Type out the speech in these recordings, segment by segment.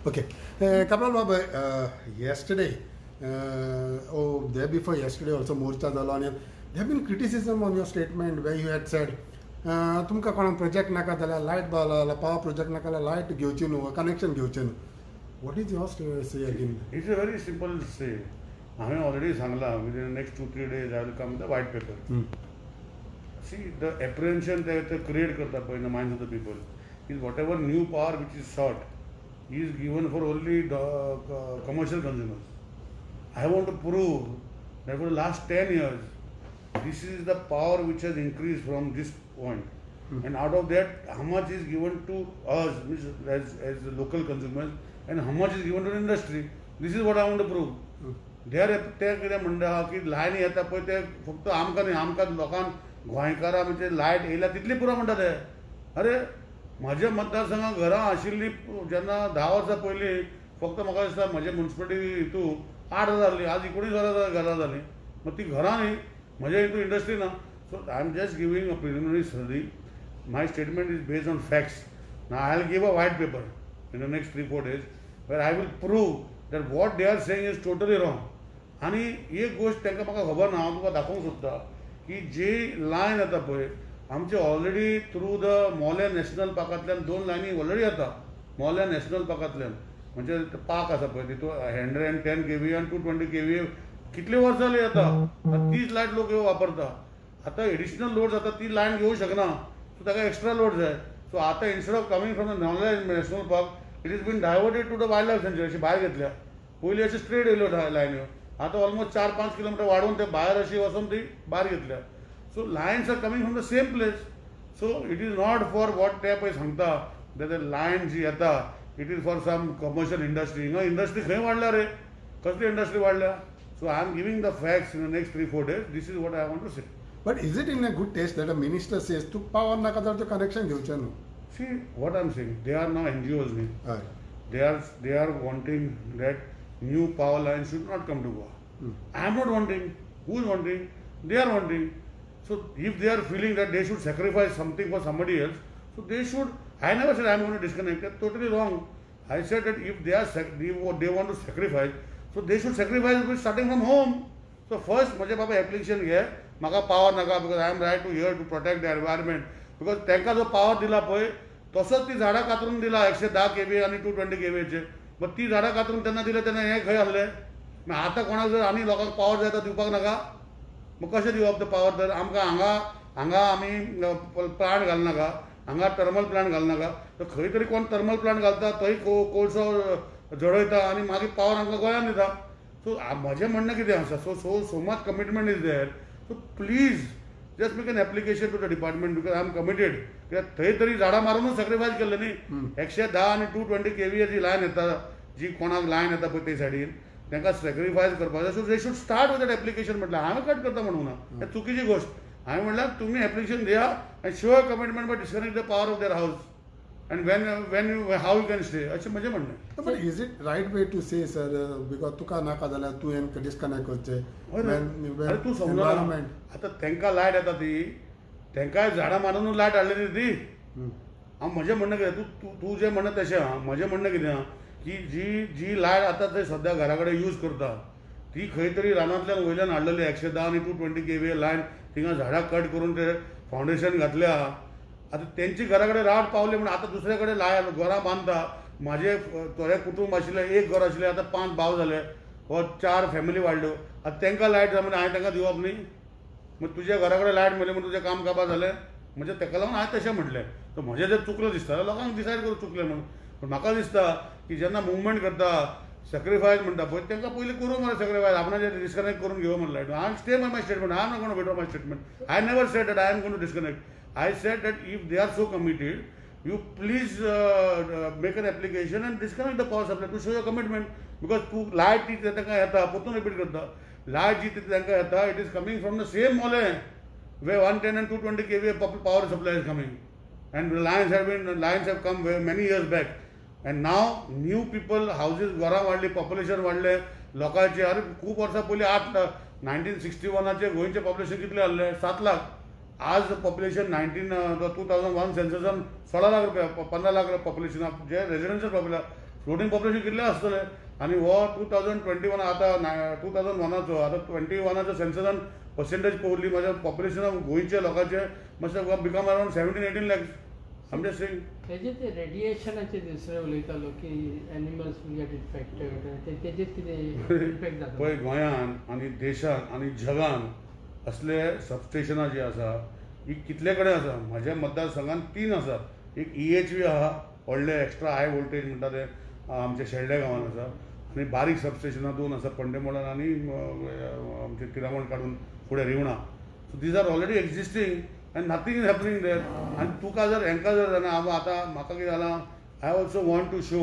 Okay. Kapil Baba, yesterday, or day before yesterday also Morcha Dalani, there have been criticism on your statement where you had said, तुमका कोणाक project नाका जाल्यार light power project नाका जाल्यार light घेवची न्हू connection घेवचें न्हू वॉट इज युअर से again It's a very simple say. हांवें ऑलरेडी सांगलां within the next 2-3 days I will come with the white paper. See, the apprehension they create करता पळय in the minds of the people is whatever new power which is sought is given for only the commercial consumers. I want to prove that for the last 10 years, this is the power which has increased from this point. And out of that, how much is given to us as the local consumers and how much is given to the industry. This is what I want to prove. ते कितें म्हणटा की lion येता पळय ते फक्त आमकां न्ही आमकां लोकांक गोंयकारां म्हणजे लायट येयल्या तितली पुरो म्हणटा ते अरे म्हज्या मतदारसंघांत घरां आशिल्लीं जेन्ना 10 वर्सां पयलीं फक्त म्हाका दिसता म्हजे म्युन्सिपालिटी हितू 8,000 जाली आज 19,000 घरां जालीं मग ती घरां न्ही म्हज्या हितू इंडस्ट्री ना so I am just giving a preliminary study my statement is based on facts now I will give a white paper in the next 3-4 days where I will prove that what they are saying is totally wrong आनी एक गोश्ट तांकां म्हाका खबर ना हांव तुका दाखोवंक सोदता की जी लायन येता पळय आमचे already through the Mollem national पार्कांतल्यान 2 लायनी ऑलरेडी येता मोल्या नॅशनल पार्कांतल्यान म्हणजे पार्क आसा पळय तितून 110 kV आनी 220 kV कितले वर्सां जाली येता तीच लायट लोक वापरता आतां एडिशनल लोड जाता ती लायन घेवंक शकना सो ताका एक्स्ट्रा लोड जाय सो आतां instead of coming from the Mollem national park it is been diverted to the wildlife सँच्युरी अशी भायर घेतल्या पयलीं अशी स्ट्रेट येयल्यो लायन्यो आतां ऑलमोस्ट 4-5 किलोमिटर वाडोवन ते भायर अशी वचून ती भायर घेतल्या so lions are coming from the same place so it is not for what ते पळय सांगता दॅट लायन जी येता it is for some commercial industry हिंगा इंडस्ट्री खंय वाडल्या रे कसली इंडस्ट्री वाडल्या so I am giving the facts in the next 3-4 days this is what I want to say but is it in a good taste that a minister says तुका power नाका जाल्यार तूं connection घेवचें न्हू see what I am saying they are now NGOs न्ही they are wanting that new power line should not come to Goa. I am not wanting. Who is wanting? They are wanting. So if they are feeling that they should sacrifice something for somebody else, so they should. I never said I am going to disconnect. That's totally wrong. I said that if they want to sacrifice, so they should sacrifice by starting from home. So first, माझे बाबा application घे. म्हाका power नाका because I am right to here to protect the environment. Because तांकां जो power दिला पळय तसोच ती झाडां कातरून दिला 110 kV आणि 220 kV चे मग ती झाडां कातरून त्यांना दिले तेन्ना हे खंय आहले मग आता कोणाक जर आनी लोकांक पावर जाय तो दिवपाक नाका मग कशें दिवप तो पावर तर आमकां हांगा आमी प्लांट घालनाका हांगा थर्मल प्लांट घालनाका तर खंय तरी कोण थर्मल प्लांट घालता थंय कोळसो जळयता आनी मागीर पावर आमकां गोंयांत दिता सो म्हजें म्हणणें कितें आसा so much commitment is there so please just make an application to the department because I am committed कित्याक थंय तरी झाडां मारूनच सॅक्रिफायस केल्लें न्ही 110 आनी 220 kV जी लायन येता जी कोणाक लायन येता पळय ते सायडीन तांकां सॅक्रिफायस करपाक जाय so they should start with that application म्हटल्यार हांवें कट करता म्हणून ना हें चुकीची गोश्ट हांवें म्हणल्यार तुमी एप्लिकेशन दिया आनी show a commitment by disconnect the power of there house and when you how you can stay अशें म्हजें म्हणणें but is it right way to say sir because तुका नाका जाल्यार तुवें डिस्कनेक्ट करचें अरे तूं समजा आतां तांकां लायट येता ती तांकांय झाडां मारूनच लायट हाडली ती हांव म्हजें म्हणणें कितें तूं जें म्हणटा तशें आहा म्हजें म्हणणें कितें आहा की जी लायट आतां थंय सद्या घरा कडेन यूज करता ती खंय तरी रानांतल्यान वयल्यान हाडलेली 110 आनी 220 kV लायन थिंगा झाडां कट करून ते फावंडेशन घातलें आहा आतां तेंची घरा कडेन रावट पावली म्हण आतां दुसरे कडेन घरां बांदता म्हाजे थोडे कुटूंब आशिल्ले एक घर आशिल्लें आतां 5 भाव जाले व 4 फॅमिली वाडल्यो आतां तांकां लायट जाय म्हण हांवें तांकां दिवप न्ही मग तुज्या घरा कडेन लायट मेली म्हण तुजें काम काबार जालें म्हणजे ताका लागून हांवें तशें म्हटलें तर म्हजें जर चुकलें दिसता लोकांक डिसायड करून चुकलें म्हणून पूण म्हाका दिसता की जेन्ना मुवमेंट करता सॅक्रिफायस म्हणटा पळय तांकां पयलीं करूं मरे सॅक्रिफायस आपणाचें डिस्कनेक्ट करून घेवं म्हणलें light I stay by my statement I am not going to withdraw my statement I never said that I am going to disconnect I said that if they are so committed, you please make an application and disconnect the power supply to show your commitment. Because light ती तांकां येता परतून repeat करता light जी तांकां येता it is coming from the same mole where 110 and 220 kV power supply is coming and lines have come many years back and now new people houses घरां वाडली population वाडलें लोकांचें अरे खूब वर्सां पयलीं 1961 गोंयचें पॉप्युलेशन कितलें आहलें 7 लाख आज पॉप्युलेशन 2001 सेन्ससान 16 लाख 15 लाख पॉप्युलेशन जे रेजिडेन्शियल फ्लोटींग पॉप्युलेशन कितलें आसतलें आनी हो 2021 आतां 2001चो आतां 21च्या सेन्ससान पर्सेंटेज पळयली म्हाज्या पॉप्युलेशनाक गोंयच्या लोकांचे मातशें बिकम अरावंड 17-18 lakhs. आम जस्ट सेइंग तेजे ते रेडिएशनाचे दुसरे उलयतालो की एनिमल्स विल गेट इन्फेक्टेड तेजेर कितें इम्पॅक्ट जाता पळय गोंयान आनी देशान आनी जगान असले सबस्टेशनां जीं आसा ही कितले कडेन आसा. म्हाज्या मतदारसंघान 3 आसा. एक EHV आहा व्हडले एक्स्ट्रा हाय वोल्टेज म्हणटा ते आमच्या शेल्डे गांवांत आसा आनी बारीक सबस्टेशनां 2 आसा पंडेमोडान आनी आमचे तिरामण काडून फुडें रिवणा. So these are already existing and nothing is happening there. आनी तुका जर हेंका जर जाल्यार आतां म्हाका कितें जालां I also want to show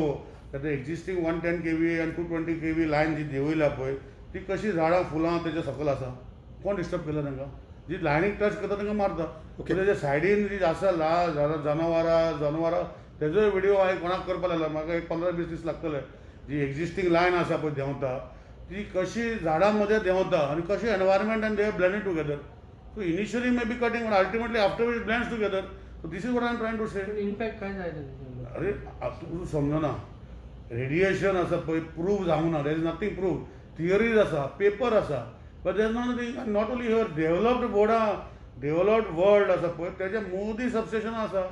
that the existing 110 kV आनी 220 kV लायन जी देंवयल्या पळय ती कशी झाडां फुलां तेच्या सकयल आसा. कोण डिस्टर्ब केला तांकां. जी लायनीक टच करता तांकां मारता. तेच्या सायडीन जी आसा जनावरां तेजोय व्हिडिओ हांवें कोणाक करपाक लागला. म्हाका एक 15-20 दीस लागतले. जी एक्झिस्टींग लायन आसा पळय देंवता ती कशी झाडां मदें देंवता आनी कशी environment and they have blended together. So initially may be cutting but ultimately after it blends together. So this is what I am trying to say. Impact काय जायना तेजेर. अरे तूं समजना रेडिएशन आसा पळय प्रूव जावंक ना. There is nothing prove. Theories आसा पेपर आसा but there is not not only here developed world आसा पळय तेजे मोदी सबस्टेशन आसा.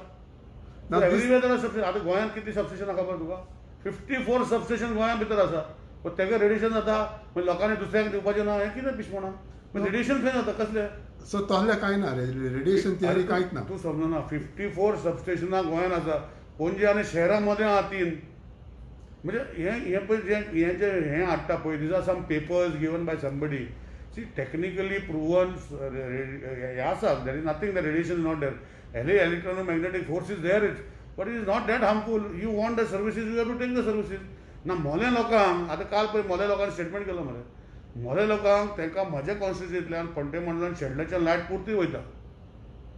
Everywhere are substation. आतां गोंयांत कितली सबस्टेशन खबर तुका 54 सबस्टेशन गोंया भितर आसा. पण तेका रेडिएशन जाता मागीर लोकांनी दुसऱ्याक दिवपाचें ना. हें कितें पिशमोणां. मागीर रेडिएशन खंय जाता कसलें. सो तसलें कांय ना रेडिएशन थियरी कांयच ना. तूं समजना 54 सबस्टेशनां गोंयांत आसा. पणजे आनी शहरा मदें आहा 3. म्हणजे हें पळय हें हाडटा पळय these are some papers given by somebody. See technically proven हें आसा. There is nothing the radiation is not there. Electromagnetic force is there it but it is not that harmful. You want the services you have to take the services. ना मोल्या लोकांक आतां काल पळय मोल्या लोकांनी statement केलो मरे. मोल्या लोकांक तांकां म्हज्या कॉन्स्टिट्युएंसींतल्यान पंटे मंडलान शेल्डाच्यान लायट पुरती वयता.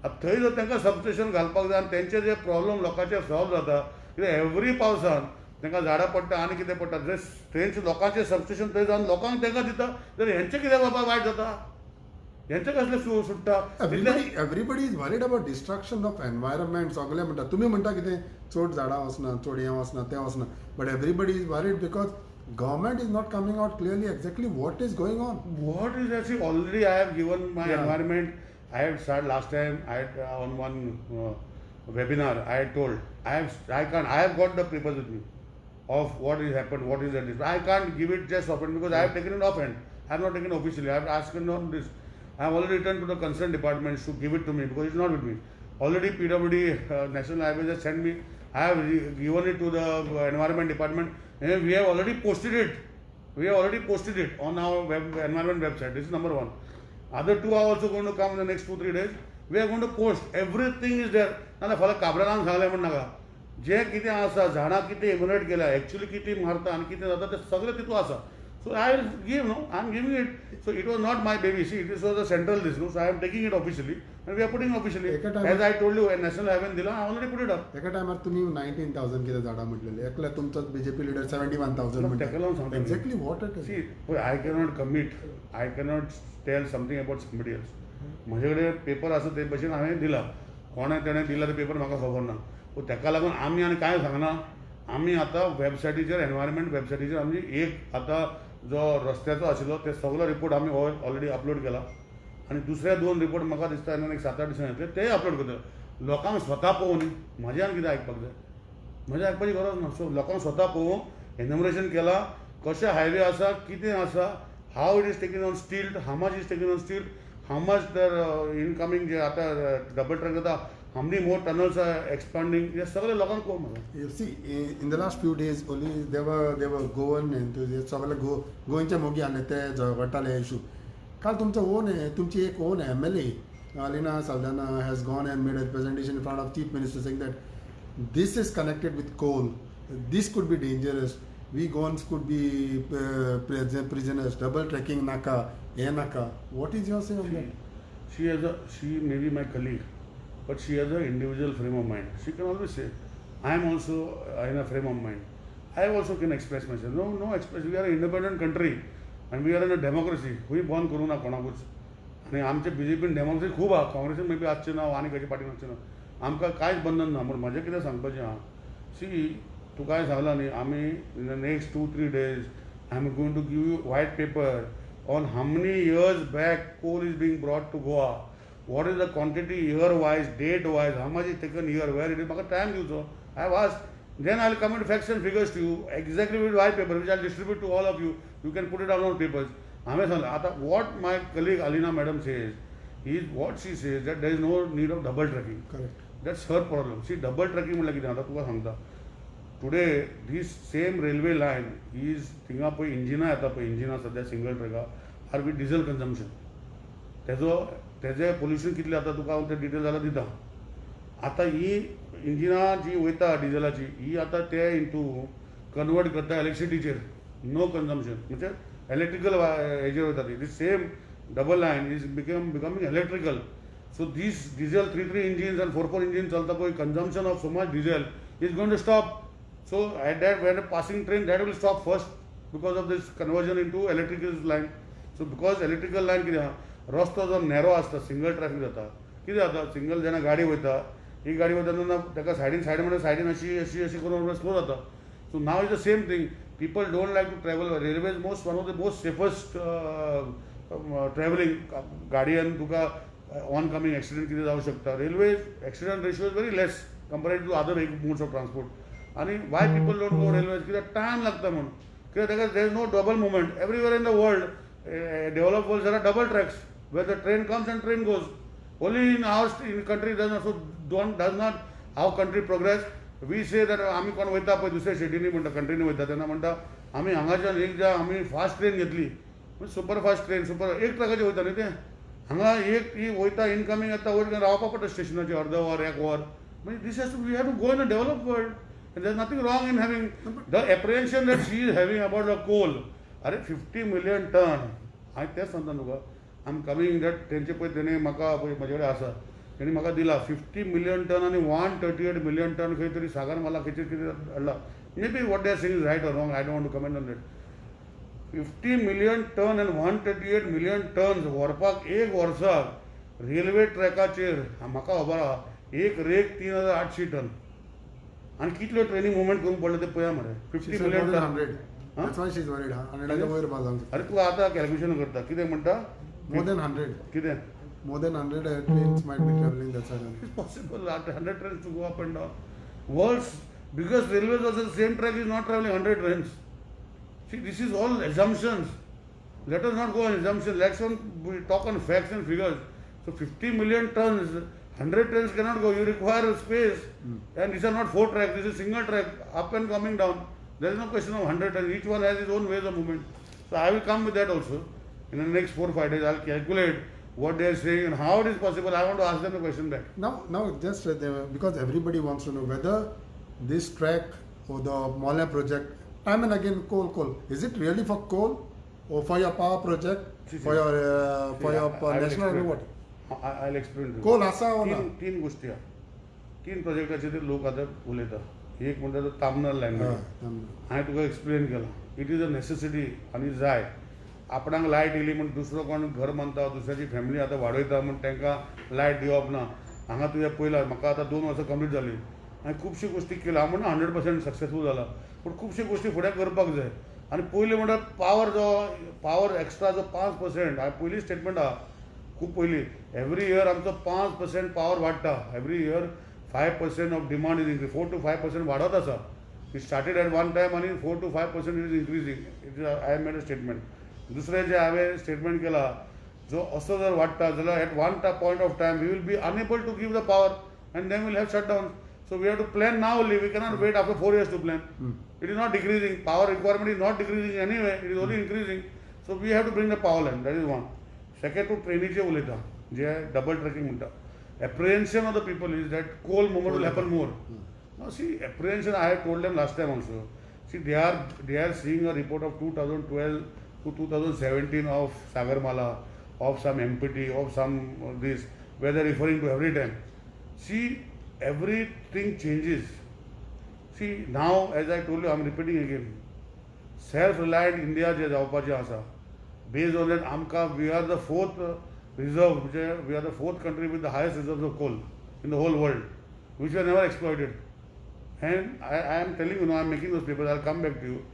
आतां थंय जर तांकां सबस्टेशन घालपाक जाय आनी तेंचे जे प्रॉब्लम लोकांचे सॉल्व जाता कित्याक एवरी पावसान तांकां झाडां पडटा आनी कितें पडटा. जर थंयचे लोकांचे सबस्टेशन थंय जावन लोकांक तांकां दिता जाल्यार हेंचें कित्याक बाबा वायट जाता. हेंचें कसलें सुट्टा. Everybody is worried about destruction of environment. सगळे म्हणटा तुमी म्हणटा कितें चड झाडां वचना चड हें वचना तें वचना but everybody is worried because government is not coming out clearly exactly what is going on. What is actually already I have given my environment. I had started last time. I had on one webinar. I had told I have got the papers with me of what has happened, what is that. I can't give it just offhand because I have taken it offhand. I have not taken it officially. I have asked on this. I have already returned to the concerned departments to give it to me because it's not with me. Already PWD National Highways has sent me. I have given it to the environment department. And we have already posted it. On our environment website. This is number 1. Other 2 are also going to come in the next 2-3 days. We are going to post. Everything is there. ना फाल्यां काबरांक सांगलें म्हण नाका. जें कितें आसा झाडां कितें इम्युनेट केल्या एक्चुअली कितें मारता आनी कितें जाता तें सगळें तितून आसा. So I will give, no, I am giving it. So it was not my baby. See, it was a central this, no. So I am taking it officially, and we are putting officially. As I told you, national highway दिला, I already put it up. एका टायमार तुम्ही 19,000 कितें झाडां म्हटलेले. एकल्या तुमचोच BJP leader 71,000 म्हणटा. Exactly what it is. See, I cannot commit. I cannot tell something about somebody else. म्हजे कडेन पेपर आसा ते भशेन हांवें दिला. कोणें तेणें दिला ते पेपर म्हाका खबर ना. पूण तेका लागून आमी आनी कांय सांगना. आमी आतां वेबसायटीचेर एनवायरमेंट वेबसायटीचेर आमची एक आतां जो रस्त्याचो आशिल्लो ते सगळो रिपोर्ट आमी ऑलरेडी अपलोड केला आनी दुसरे 2 रिपोर्ट म्हाका दिसता एक 7-8 दिसांनी येतले तेय अपलोड करतले. लोकांक स्वता पळोवन म्हाज्यान कितें आयकपाक जाय. म्हाजें आयकपाची गरज ना. सो लोकांक स्वता पळोवन एन्युमरेशन केलां कशे हायवे आसा कितें आसा how it is taking on still how much is taking on still how much there incoming जे आतां डबल ट्रॅक जाता how many more tunnels are expanding. हे सगळे लोकांक कळूंक म्हाका. You see, in the last few days only they were Goan enthusiasts सगळे गोंयचे मोगी आले ते झगडटाले इशू. काल तुमचो तुमची एक own MLA Alina Saldana has gone and made a presentation in front of Chief Minister saying that this is connected with coal. This could be dangerous. We Goans could be prisoners. Double trekking naka, naka. What is your say on that? She may be my colleague. But she has an individual frame of mind. She can always say, I am also in a frame of mind. I also can express myself. No express. We are an independent country and we are in a democracy. We born करू ना कोणाकूच. आनी आमचे BJP democracy खूब आहा. काँग्रेसीन may be आसचें ना आनी खंयचे पार्टीन आसचें ना. आमकां कांयच बंधन ना. म्हूण म्हाजें कितें सांगपाचें आहा. सी तुका हांवें सांगलां न्ही आमी in the next 2-3 days I am going to give you white paper on how many years back coal is being brought to Goa, what is the quantity year wise, date wise, how much is taken here, where it is. म्हाका time दिवचो. I have asked, then I will come with facts and figures to you exactly with white paper which I will distribute to all of you. You can put it down on papers. हांवें सांगलें आतां what my colleague Alina madam says is what she says that there is no need of double tracking. Correct. That's her problem. See, double tracking म्हटल्यार कितें आतां तुका सांगता. Today this same railway line is थिंगा पळय इंजिनां येता पळय इंजिनां सद्या सिंगल ट्रॅका आर विथ डिझल कन्जम्पशन. तेजें पोल्युशन कितलें जाता तुका हांव तें डिटेल जाल्यार दिता. आतां ही इंजिनां जी वयता डिझलाची ही आतां ते इंटू कन्वर्ट करता इलेक्ट्रिसिटीचेर नो कन्जम्पशन म्हणजे इलेक्ट्रिकल हेजेर वयता ती. This same double line is becoming electrical. So these diesel 3 engines and 4 engines चलता पळय consumption of so much diesel is going to stop. So at that when a passing train that will stop first because of this conversion into electrical line. So because electrical line कितें आहा रस्तो जो narrow आसता single traffic जाता कितें जाता single जेन्ना गाडी वयता ही गाडी वयता तेन्ना ताका सायडीन म्हणजे सायडीन अशी करून स्लो जाता. So now is the same thing. People don't like to travel. Railway is one of the most safest traveling. गाडयेन तुका ऑन कमिंग एक्सिडेंट कितें जावं शकता. Railway accident ratio is very less compared to other modes of transport. आनी why people don't go railway कित्याक time लागता म्हणून कित्याक ताका there is no double movement. Everywhere in the world develop world there are double tracks where the train comes and train goes. Only in our in country does not have country progress. We say that आमी कोण वयता पळय दुसऱ्या स्टेटींनी म्हणटा कंट्रीनी वयता तेन्ना म्हणटा आमी हांगाच्यान एक ज्या आमी फास्ट ट्रेन घेतली सुपर फास्ट ट्रेन सुपर एक ट्रकाचेर वयता न्ही तें हांगा एक ही वयता इनकमिंग येता वयर रावपा पडटा स्टेशनाचेर अर्द वर 1 वर. म्हणजे this has to we have to go in a develop world and there is nothing wrong in having the apprehension that she is having about the coal. अरे 50 million टन हांवें तेंच सांगता तुका आय एम कमिंग दॅट तेंचे पळय तेणी म्हाका पळय म्हजे कडेन आसा तेणी म्हाका दिला 50 million टन आनी 138 million टन खंय तरी सागर मला कितें कितें हाडला. May be what they are saying is right or wrong I don't want to comment on that. 50 million ton and 138 million tons व्हरपाक एक वर्साक रेल्वे ट्रॅकाचेर म्हाका खबर आहा एक रेक 3800 टन आनी कितल्यो ट्रेनी मुवमेंट करूंक पडले ते पळया मरे. 50 million ton. 100. That's why she's worried. 100 वयर बाजांक. अरे तूं आतां कॅल्क्युलेशन करता कितें म्हणटा More than 100. कितें More than 100 trains might be traveling that side. It's possible 100 trains to go up and down. World's biggest railways also the same track is not traveling 100 trains. See, this is all assumptions. Let us not go on assumptions. Let's we talk on facts and figures. So 50 million tons, 100 trains cannot go. You require a space. And these are not 4 tracks. This is single track, up and coming down. There is no question of 100 tons. Each one has its own ways of movement. So I will come with that also. In the next 4-5 days, I will calculate what they are saying and how it is possible. I want to ask them the question back. Now just because everybody wants to know whether this track or the Mole project, time and again coal, is it really for coal or for your power project, for your national reward? I'll explain to you. Coal असा हो ना? तीन गोष्टी आहा. 3 प्रोजेक्टाचे ते लोक आतां उलयता. एक म्हणटा तो तामनल लायन हांवें तुका एक्सप्लेन केला. इट इज अ नेसेसिटी आनी जाय. आपणाक लायट येयली म्हण दुसरो कोण घर बांदता दुसऱ्याची फॅमिली आतां वाडयता म्हण तांकां लायट दिवप ना. हांगा तुवें पळयलां म्हाका आतां 2 वर्सां कंप्लीट जाली. हांवें खुबशी गोश्टी केल्या. हांव म्हणना 100% सक्सेसफूल जाला पूण खुबशी गोश्टी फुडें करपाक जाय. आनी पयलीं म्हणल्यार पावर एक्स्ट्रा जो 5% हांवें पयलीं स्टेटमेंट आहा खूब पयलीं एवरी इयर आमचो 5% पावर वाडटा. Every year 5% of demand is increase. 4 to 5% वाडत आसा. It started at one time आनी 4 to 5% is increasing. It is I made a statement. दुसरें जें हांवें स्टेटमेंट केला जो असो जर वाडटा जाल्यार at one point of time we will be unable to give the power and then will have shut down. So we have to plan now only. We cannot wait after 4 years to plan. It is not decreasing. Power requirement is not decreasing anyway. It is only increasing. So we have to bring the power line. That is one. Second, to ट्रेनीचे उलयता जे double tracking म्हणटा. Apprehension of the people is that coal movement will happen more. Now see, apprehension I have told them last time also. See, they are seeing a report of 2012 to 2017 of Sagarmala, of some MPT, of some this, where they are referring to every time. See, everything changes. See, now as I told you, I am repeating again. Self-reliant India जे जावपाचें आसा, based on that आमकां we are the 4th reserve, we are the 4th country with the highest reserves of coal in the whole world, which were never exploited. And I am telling you now, I am making those papers, I will come back to you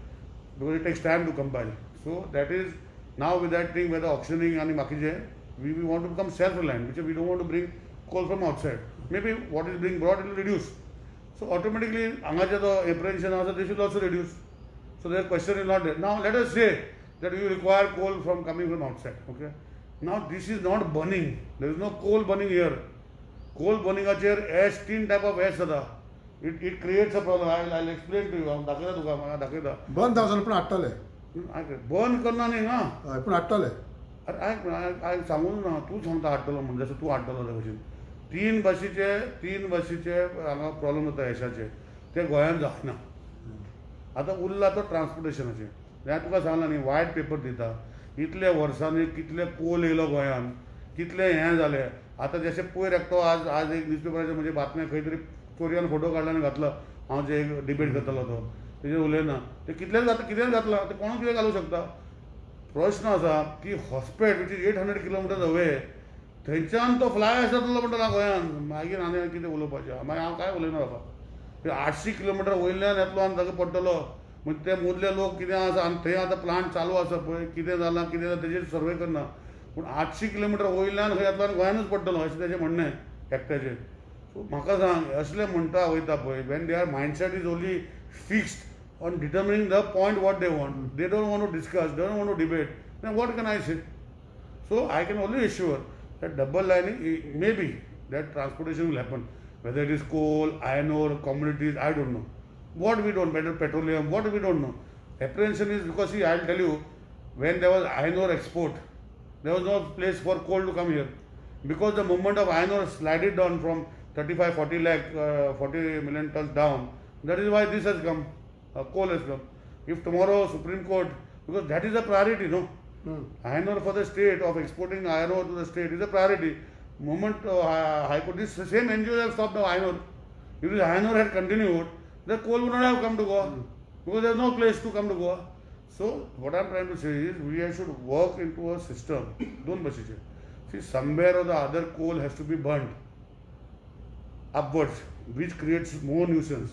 because it takes time to compile. So that is now with that thing where the auctioning and the we want to become self-reliant, which we don't want to bring coal from outside. Maybe what is being brought, it will reduce. So automatically, the apprehension also, they should also reduce. So their question is not there. Now let us say that you require coal coming from outside. Okay. Now this is not burning. There is no coal burning here. Coal burning a chair ash, tin type of ash. It creates a problem. I'll explain to you. बंद जावं पण हाडटले burn करना न्ही ना. हय पूण हाडटले हांवें सांगून ना तूं सांगता हाडटलो म्हणून जसं तूं हाडटलो त्या भशेन तीन बशीचे हांगा प्रॉब्लम जाता एशाचे ते गोंयांत जायना. आतां उरला तो ट्रान्सपोर्टेशनाचें. हांवें तुका सांगलां न्ही वायट पेपर दिता इतल्या वर्सांनी कितले कोल येयलो गोंयांत कितले हें जालें. आतां जशें पयर एकटो आज एक न्यूजपेपराचेर म्हणजे बातम्या खंय तरी चोरयान फोटो काडला आनी घातलो हांव जे एक डिबेट करतलो तो तेजेर उलयना ते कितल्याक घातला ते कोणूय कितें घालूंक शकता. प्रश्न आसा की Hospet which is 800 kilometres away थंयच्यान तो फ्लाय एश जातलो म्हणटा गोंयांत. मागीर आनी कितें उलोवपाचें मागीर हांव काय उलयना बाबा. 800 किलोमिटर वयल्यान येतलो आनी ताका पडटलो म्हणजे ते मदले लोक कितें आसा आनी थंय आतां प्लांट चालू आसा पळय कितें जालां कितें जालां तेजेर सर्वे करना. पूण 800 किलोमिटर वयल्यान खंय येतलो आनी गोंयानूच पडटलो अशें तेजें म्हणणें एकट्याचें. सो म्हाका सांग असले म्हणटा वयता पळय when there mindset is only fixed on determining the point what they want. They don't want to discuss, they don't want to debate. Then what can I say? So I can only assure that double lining, maybe that transportation will happen. Whether it is coal, iron ore, commodities, I don't know. What we don't, whether petroleum, what we don't know. Apprehension is because, see, I'll tell you, when there was iron ore export, there was no place for coal to come here. Because the movement of iron ore slid it down from 40 million tons down. That is why this has come. Coal has come. If tomorrow Supreme Court, because that is a priority, no? Iron ore for the state, of exporting iron ore to the state is a priority. Moment High Court, this same NGOs have stopped the iron ore. If the iron ore had continued, the coal would not have come to Goa because there is no place to come to Goa. So what I am trying to say is we should work into a system. Don't basiche. See, somewhere or the other coal has to be burnt upwards, which creates more nuisance.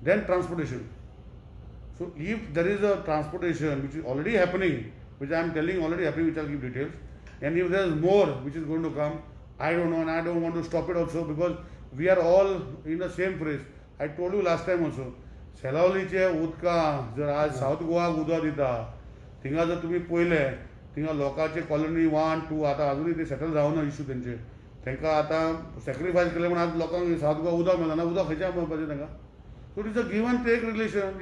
Then transportation. So if there is a transportation which is already happening, which I am telling already happening, which I will give details, and if there is more which is going to come, I don't know, and I don't want to stop it also because we are all in the same phrase. I told you last time also, सेलावलीचे उदका जर आज south गोवाक उदक दिता थिंगा जर तुमी पळयले थिंगा लोकांचे कॉलनी 1, 2 आतां अजूनय ते सेटल जावना इश्यू तेंचे. तांकां आतां सॅक्रिफायस केले म्हण आज लोकांक साउथ गोवा उदक मेळना. उदक खंयच्यान मेळपाचें तांकां. So it is a give and take relation.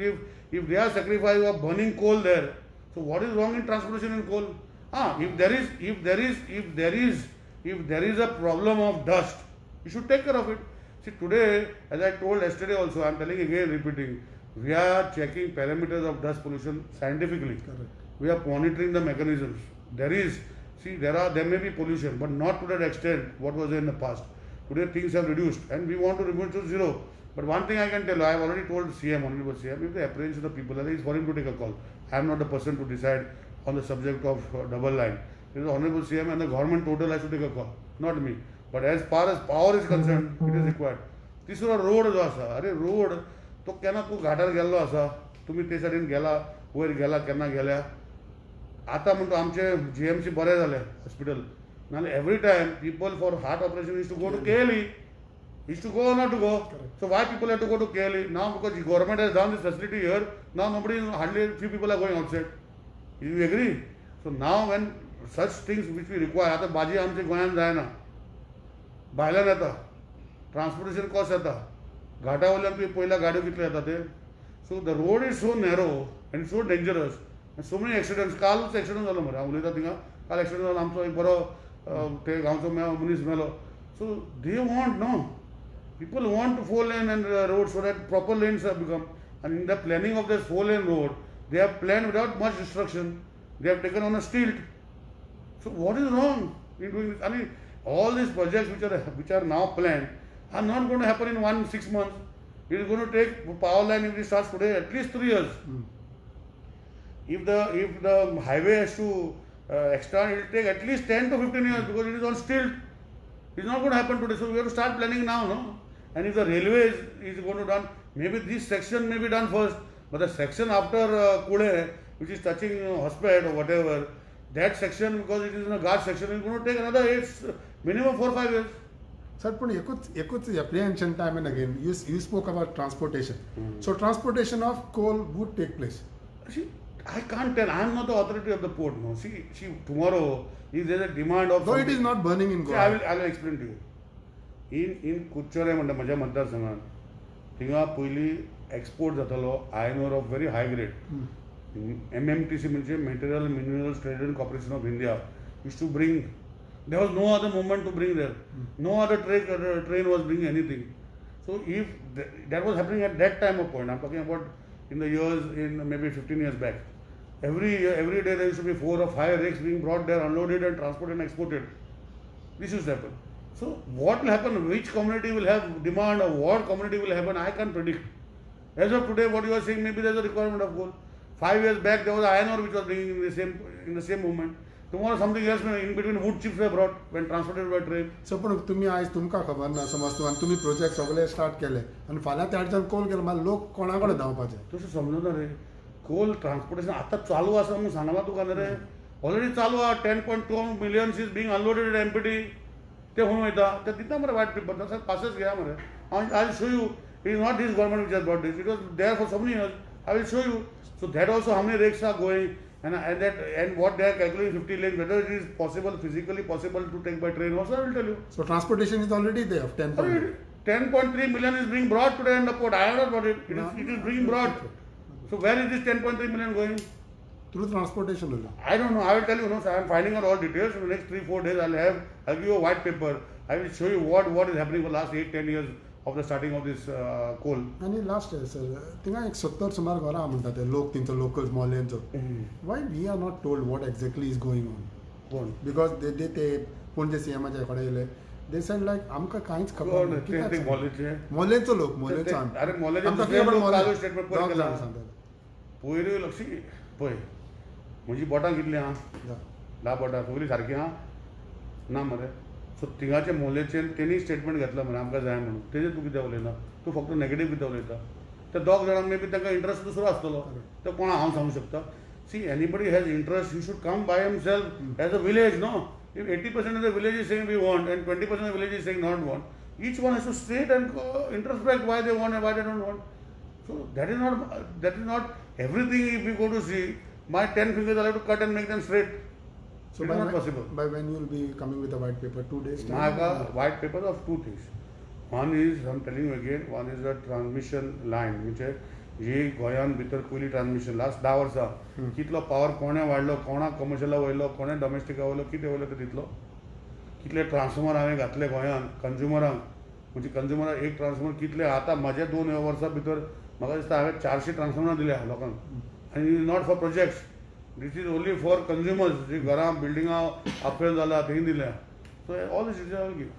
If they are sacrificing of burning coal there, so what is wrong in transportation in coal? If there is a problem of dust, you should take care of it. See, today, as I told yesterday also, I am telling again, repeating, we are checking parameters of dust pollution scientifically. Correct. We are monitoring the mechanisms. There may be pollution, but not to that extent what was there in the past. Today things have reduced and we want to remove it to zero. But one thing I can tell you, I have already told CM, Honorable CM, if the apprehension of the people, it is for him to take a call. I am not the person to decide on the subject of double line. It is the Honorable CM and the government total has to take a call, not me. But as far as power is concerned, it is required. तिसरो road जो आसा, अरे road तो केन्ना तूं घाटार गेल्लो आसा, तुमी ते सायडीन गेला, वयर गेला केन्ना गेल्या. आतां म्हणटा आमचे GMC बरें जालें हॉस्पिटल. नाल्यार every time people for heart operation is to go to KLE. Is to go or not to go? Correct. So why people have to go to KLE? Now because the government has done this facility here, now hardly few people are going outside. Do you agree? So now when such things which we require, आता भाजी आमचे गोंयांत जायना, भायल्यान येता, transportation cost येता, घाटा वयल्यान तुवें पयल्या गाडयो कितल्यो येता ते. So the road is so narrow and so dangerous and so many एक्सिडंट्स. कालच एक्सिडंट जालो मरे, हांव उलयता थिंगा काल एक्सिडंट जालो. आमचो एक बरो ते गांवचो मनीस मेलो. So they want no. People want 4-lane and road so that proper lanes have become. And in the planning of this 4-lane road, they have planned without much destruction. They have taken on a stilt. So what is wrong in doing this? I mean, all these projects which are now planned are not going to happen in 6 months. It is going to take power line if it starts today at least 3 years. If the highway has to extend, it will take at least 10 to 15 years because it is on stilt. It's not going to happen today. So we have to start planning now, no? And if the railway is going to done, maybe this section may be done first, but the section after Kude, which is touching Hospet or whatever, that section, because it is in a guard section, is going to take another minimum 4 or 5 years. Sir, but ekut apprehension time and again, you spoke about transportation. So transportation of coal would take place. See, I can't tell. I am not the authority of the port. No. See, tomorrow, if there is a demand of. No, it is not burning in See, Goa. I will explain to you. In Kuchare म्हणटा म्हज्या मतदारसंघात थिंगा पयली export जातालो iron of very high grade. MMTC म्हणजे Material Minerals Trade Corporation of India used to bring. There was no other movement to bring there. No other train was bringing anything. So if that was happening at that time of point, I'm talking about in the years, in maybe 15 years back. Every day there used to be 4 or 5 rigs being brought there, unloaded and transported and exported. This used to happen. So what will happen, which community will have demand or what community will happen, I can't predict. As of today, what you are saying, maybe there is a requirement of coal. 5 years back, there was iron ore which was bringing in the same movement. Tomorrow something else, in between wood chips were brought when transported by train. So पण तुम्ही आज तुमकां खबर ना समज तूं आनी तुमी प्रोजेक्ट सगळे स्टार्ट केले आनी फाल्यां त्या हाडच्यान कोल गेलो मागीर लोक कोणा कडेन धांवपाचे. तसं समजना रे. कोल ट्रान्सपोर्टेशन आता चालू आसा म्हणून सांगला तुका न्ही रे. ऑलरेडी चालू आहा. 10.2 millions is being unloaded at MPT. ते खंय वयता ते दिता मरे वायट पेपर. तसं पासेस घ्या मरे. I will show you. It is not this government which has brought this. It was there for so many years. I will show you. So that also how many rakes are going and what they are calculating 50 lanes, whether it is possible, physically possible to take by train also, I will tell you. So transportation is already there of 10. 10.3 million is being brought today in the port. I have not brought it. It is being brought. So where is this 10.3 million going? Through transportation only. I don't know. I will tell you. No, so I am finding out all details. In the next 3-4 days, I'll give you a white paper. I will show you what is happening for the last 8-10 years of the starting of this coal. आनी last sir थिंगा एक 70 सुमार घरां म्हणटा ते लोक तिंचो locals मोल्यांचो. Why we are not told what exactly is going on. Because ते पणजे सीएमाचे कडेन येयले. दे सेड लायक आमकां कांयच खबर ना. मोल्यांचो लोक मोल्यांचो अरे मोल्यांचो स्टेटमेंट पयलीं लक्षी पळय म्हजी बोटां कितलीं आहा 10 बोटां सगळीं सारकीं आहा ना मरे. सो थिंगाचे मोलेचे तेणी स्टेटमेंट घेतला मरे आमकां जाय म्हणून. तेजेर तूं कित्याक उलयना. तूं फक्त नेगेटीव कित्याक उलयता. ते दोग जाणांक मे बी तांकां इंट्रस्ट दुसरो आसतलो. तो कोणा हांव सांगूंक शकता. See anybody has interest you should come by himself as a village. No if 80% of the village is saying we want and 20% of the village is saying not want, each one has to state and introspect why they want and why they don't want. So that is not everything. If we go to see, my 10 fingers I have to cut and make them straight. So it is not possible. By when you will be coming with a white paper? 2 days time? I have a white paper of 2 things. One is, I am telling you again, one is the transmission line, which is जी गोंयान भितर पयली transmission last 10 वर्सां कितलो power कोणे वाडलो, कोणा कमर्शियला वयलो, कोणे डोमेस्टिका वयलो, कितें वयलो ते दितलो. कितले ट्रान्सफॉर्मर हांवें घातले गोंयान कंज्युमरांक. म्हणजे कंज्युमराक एक ट्रान्सफॉर्मर कितले आतां म्हाजे 2 वर्सां भितर म्हाका दिसता हांवें 400 ट्रान्सफॉर्मर दिल्या लोकांक. आनी it is not for projects. This is only for consumers जी घरां बिल्डिंगां अपग्रेड जाला थंय दिल्या. So all this is I will give.